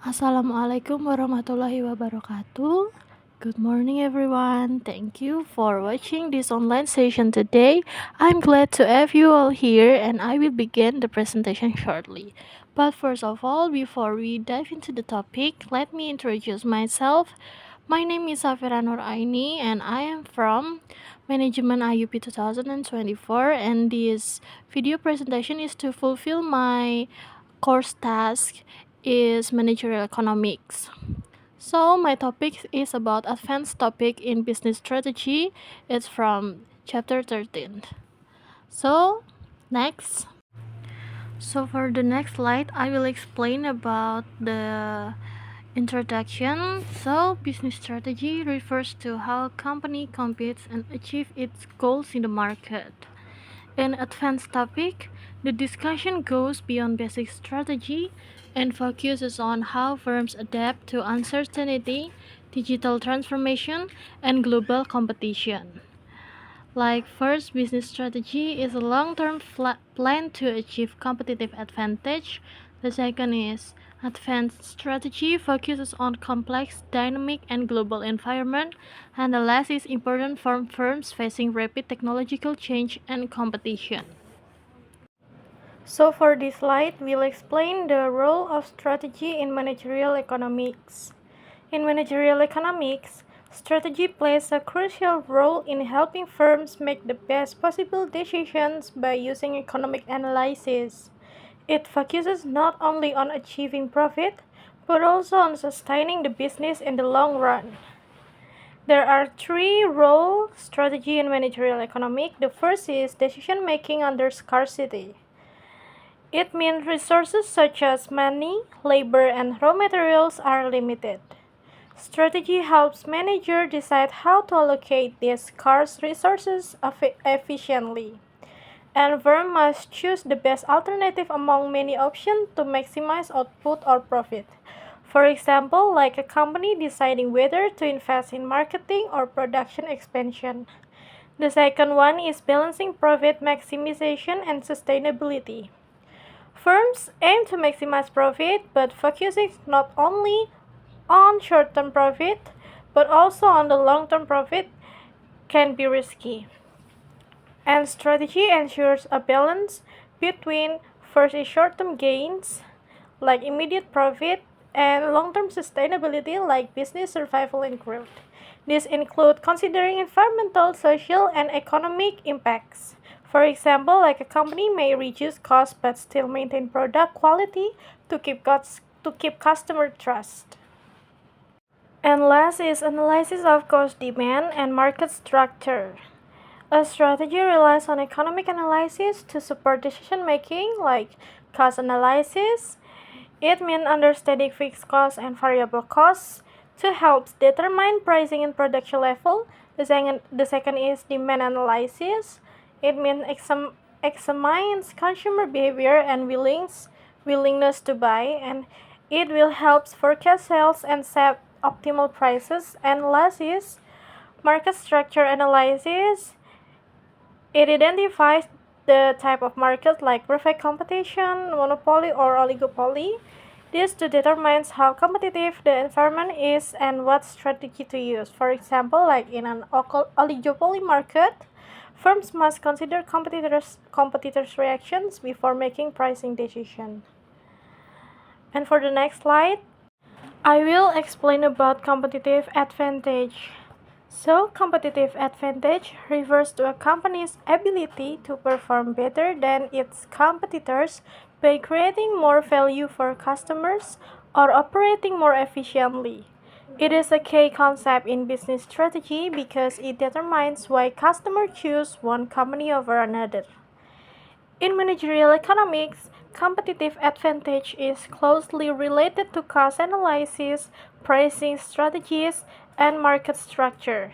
Assalamualaikum warahmatullahi wabarakatuh. Good morning, everyone. Thank you for watching this online session today. I'm glad to have you all here, and I will begin the presentation shortly. But first of all, before we dive into the topic, let me introduce myself. My name is Safira Nur Aini, and I am from Management IUP 2024. And this video presentation is to fulfill my course task is managerial economics. So my topic is about advanced topic in business strategy. It's from chapter 13. So next. So for the next slide, I will explain about the introduction. So business strategy refers to how a company competes and achieves its goals in the market. In advanced topic, the discussion goes beyond basic strategy and focuses on how firms adapt to uncertainty, digital transformation, and global competition. Like first, business strategy is a long-term plan to achieve competitive advantage. The second is advanced strategy focuses on complex, dynamic, and global environment. And the last is important for firms facing rapid technological change and competition. So for this slide, we'll explain the role of strategy in managerial economics. In managerial economics, strategy plays a crucial role in helping firms make the best possible decisions by using economic analysis. It focuses not only on achieving profit, but also on sustaining the business in the long run. There are three roles strategy in managerial economics. The first is decision making under scarcity. It means resources such as money, labor, and raw materials are limited. Strategy helps managers decide how to allocate these scarce resources efficiently. And firm must choose the best alternative among many options to maximize output or profit. For example, like a company deciding whether to invest in marketing or production expansion. The second one is balancing profit maximization and sustainability. Firms aim to maximize profit, but focusing not only on short-term profit, but also on the long-term profit can be risky. And strategy ensures a balance between first is short-term gains, like immediate profit, and long-term sustainability, like business survival and growth. These include considering environmental, social, and economic impacts. For example, like a company may reduce costs but still maintain product quality to keep customer trust. And last is analysis of cost demand and market structure. A strategy relies on economic analysis to support decision making, like cost analysis. It means understanding fixed costs and variable costs to help determine pricing and production level. The second is demand analysis. It means examines consumer behavior and willingness to buy, and it will help forecast sales and set optimal prices. And last is market structure analysis. It identifies the type of market like perfect competition, monopoly, or oligopoly. This to determines how competitive the environment is and what strategy to use. For example, like in an oligopoly market, firms must consider competitors' reactions before making pricing decision. And for the next slide, I will explain about competitive advantage. So, competitive advantage refers to a company's ability to perform better than its competitors by creating more value for customers or operating more efficiently. It is a key concept in business strategy because it determines why customers choose one company over another. In managerial economics, competitive advantage is closely related to cost analysis, pricing strategies, and market structure.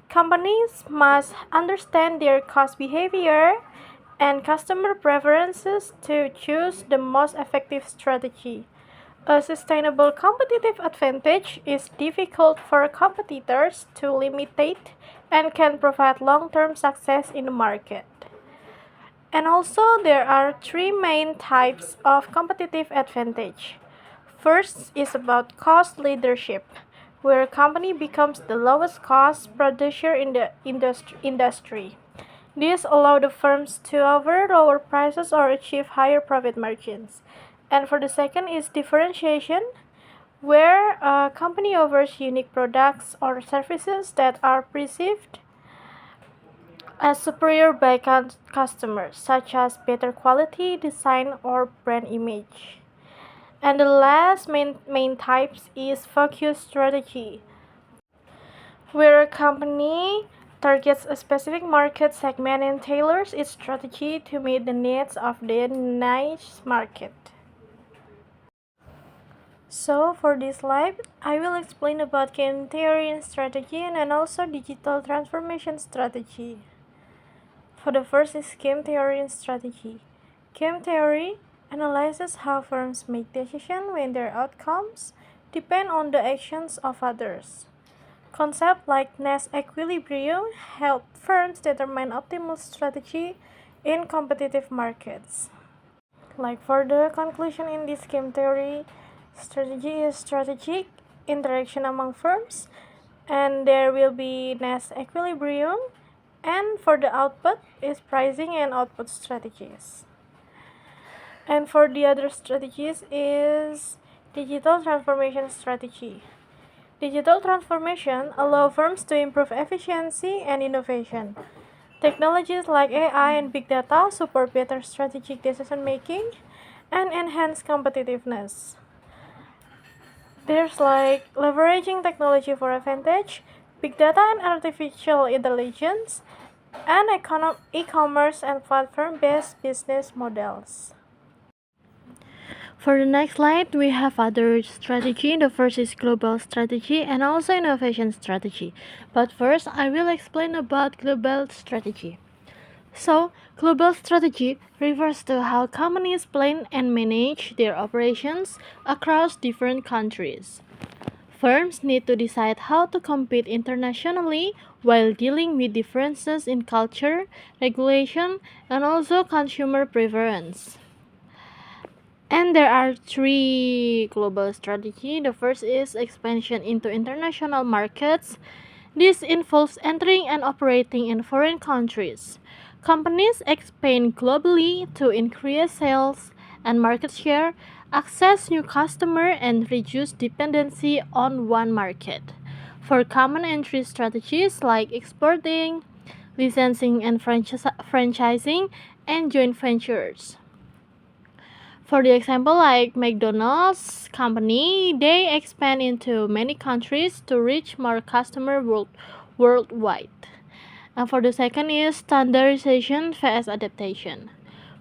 Companies must understand their cost behavior and customer preferences to choose the most effective strategy. A sustainable competitive advantage is difficult for competitors to imitate and can provide long-term success in the market. And also, there are three main types of competitive advantage. First is about cost leadership, where a company becomes the lowest cost producer in the industry. This allows the firms to offer lower prices or achieve higher profit margins. And for the second is differentiation, where a company offers unique products or services that are perceived as superior by customers, such as better quality, design, or brand image. And the last main types is focus strategy, where a company targets a specific market segment and tailors its strategy to meet the needs of the niche market. So for this slide, I will explain about game theory and strategy and also digital transformation strategy. For the first is game theory and strategy. Game theory analyzes how firms make decisions when their outcomes depend on the actions of others. Concepts like Nash equilibrium help firms determine optimal strategy in competitive markets. Like for the conclusion in this game theory, strategy is strategic interaction among firms, and there will be Nash equilibrium, and for the output is pricing and output strategies. And for the other strategies is digital transformation strategy. Digital transformation allows firms to improve efficiency and innovation. Technologies like AI and big data support better strategic decision making and enhance competitiveness. There's like leveraging technology for advantage, big data and artificial intelligence, and e-commerce and platform-based business models. For the next slide, we have other strategy. The first is global strategy and also innovation strategy. But first, I will explain about global strategy. So, global strategy refers to how companies plan and manage their operations across different countries. Firms need to decide how to compete internationally while dealing with differences in culture, regulation, and also consumer preference. And there are three global strategy. The first is expansion into international markets. This involves entering and operating in foreign countries. Companies expand globally to increase sales and market share, access new customers, and reduce dependency on one market. For common entry strategies like exporting, licensing and franchising, and joint ventures. For the example, like McDonald's company, they expand into many countries to reach more customers worldwide. And for the second is standardization vs adaptation.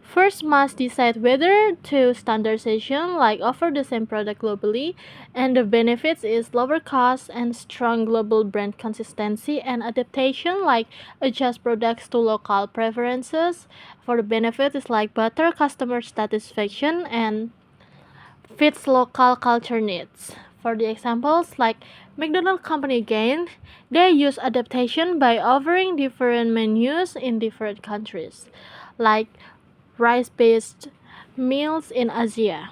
First must decide whether to standardization, like offer the same product globally, and the benefits is lower cost and strong global brand consistency, and adaptation, like adjust products to local preferences. For the benefits is like better customer satisfaction and fits local culture needs. For the examples, like McDonald's company again, they use adaptation by offering different menus in different countries, like rice-based meals in Asia.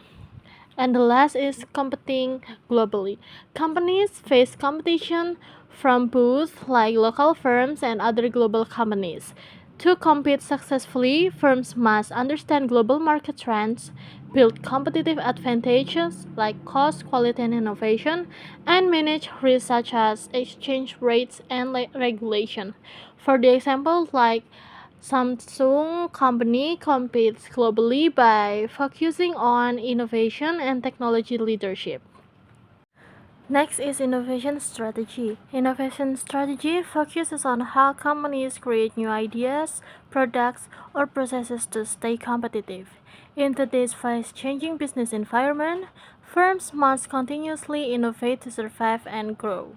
And the last is competing globally. Companies face competition from both like local firms and other global companies. To compete successfully, firms must understand global market trends, build competitive advantages like cost, quality, and innovation, and manage risks such as exchange rates and regulation. For the example, like Samsung company competes globally by focusing on innovation and technology leadership. Next is innovation strategy. Innovation strategy focuses on how companies create new ideas, products, or processes to stay competitive. In today's fast-changing business environment, firms must continuously innovate to survive and grow.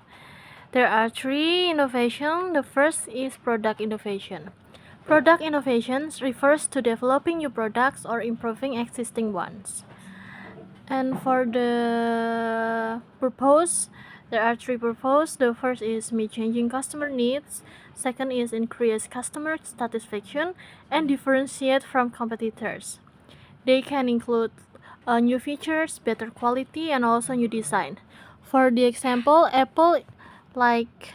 There are three innovations. The first is product innovation. Product innovations refers to developing new products or improving existing ones. And for the purpose, there are three purposes. The first is meet changing customer needs. Second is increase customer satisfaction and differentiate from competitors. They can include new features, better quality, and also new design. For the example, Apple like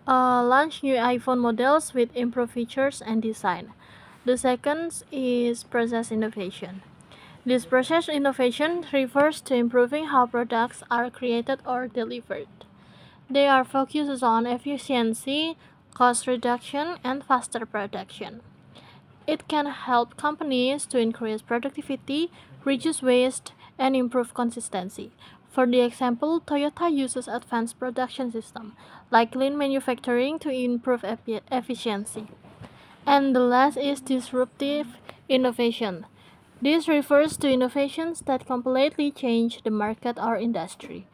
launch new iPhone models with improved features and design. The second is process innovation. This process innovation refers to improving how products are created or delivered. They are focused on efficiency, cost reduction, and faster production. It can help companies to increase productivity, reduce waste, and improve consistency. For the example, Toyota uses advanced production systems like lean manufacturing to improve efficiency. And the last is disruptive innovation. This refers to innovations that completely change the market or industry.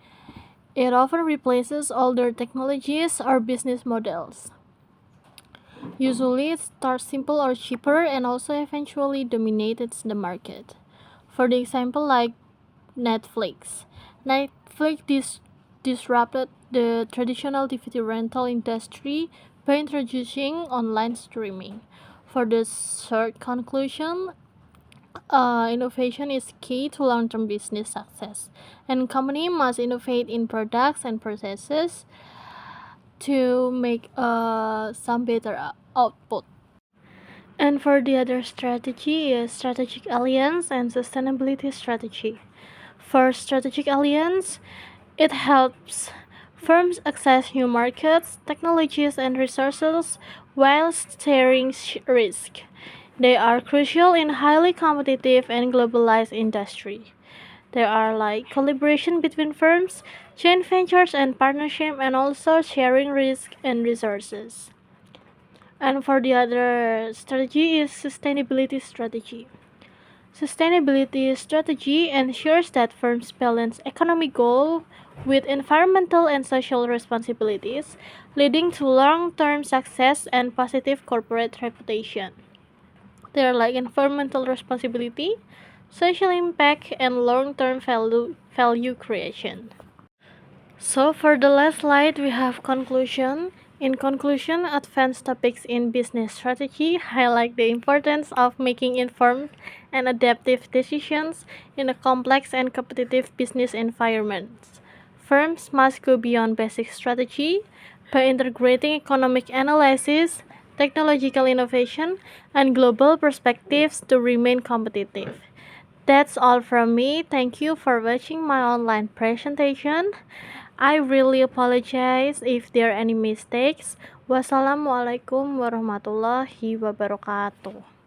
It often replaces older technologies or business models. Usually it starts simple or cheaper and also eventually dominates the market. For the example like Netflix. Netflix disrupted the traditional DVD rental industry by introducing online streaming. For the third conclusion, innovation is key to long-term business success, and company must innovate in products and processes to make some better output. And for the other strategy is strategic alliance and sustainability strategy. For strategic alliance, it helps firms access new markets, technologies, and resources while sharing risk. They are crucial in highly competitive and globalized industry. There are like collaboration between firms, joint ventures and partnership, and also sharing risk and resources. And for the other strategy is sustainability strategy. Sustainability strategy ensures that firms balance economic goals with environmental and social responsibilities, leading to long-term success and positive corporate reputation. They are like environmental responsibility, social impact, and long-term value creation. So for the last slide, we have conclusion. In conclusion, advanced topics in business strategy highlight the importance of making informed and adaptive decisions in a complex and competitive business environment. Firms must go beyond basic strategy by integrating economic analysis, technological innovation, and global perspectives to remain competitive. That's all from me. Thank you for watching my online presentation. I really apologize if there are any mistakes. Wassalamualaikum warahmatullahi wabarakatuh.